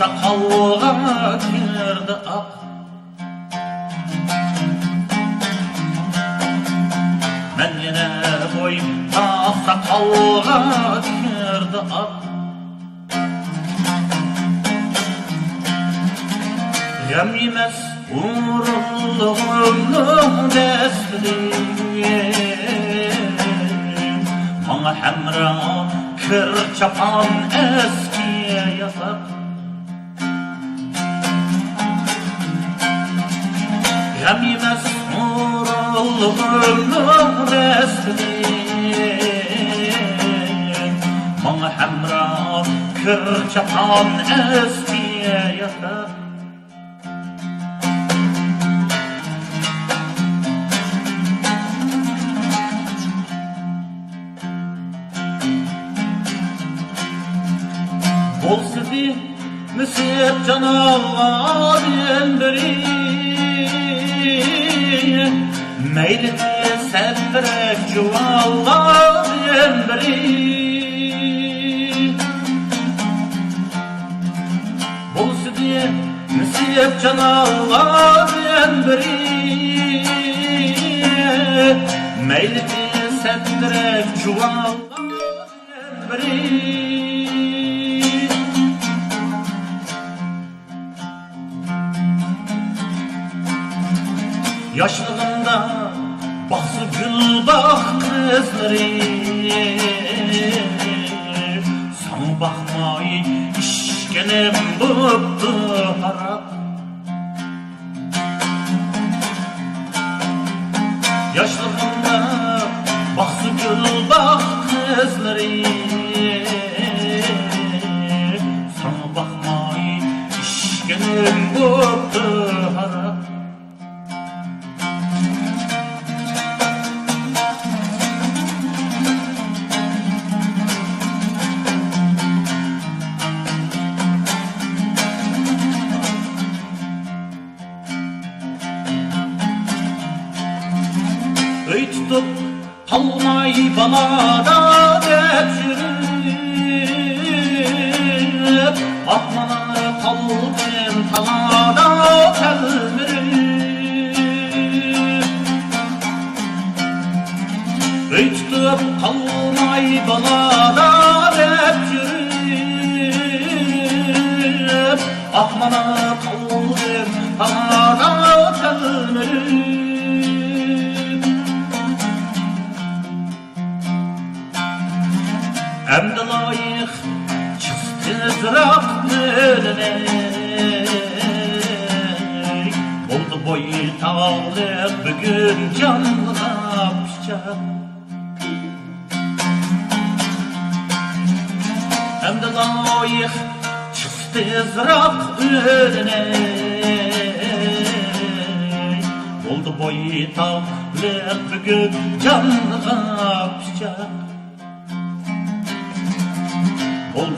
sakalga kirdi ak. Men yine boyum ta sakalga kirdi ak. Gam yemez uğurluğumlu deslim, bana hemra kır çapan eskiye yasak. Gam yemez uğurluğumlu deslim, bana hemra kır çapan eskiye yasak. Bolsidi müsib canavarın biri, meylidi sebrek cuvalların biri. Bolsidi müsib canavarın biri, meylidi sebrek cuvalların biri. Yaşlığında baksı gül bak kızları, sana bakmayı işkenem bıktı harap. Yaşlığında baksı gül bak kızları, sana bakmayı işkenem bıktı harap. Öy tutup kalmay balada geçirip, atmana kalbim talada telmirip. Öy tutup kalmay balada geçirip, atmana kalbim talada telmirip. Hem de layık çizdirak dönenek, oldu boyu tağlık bugün canlığa pişecek. Hem de layık çizdirak dönenek, oldu boyu tağlık bugün canlığa pişecek.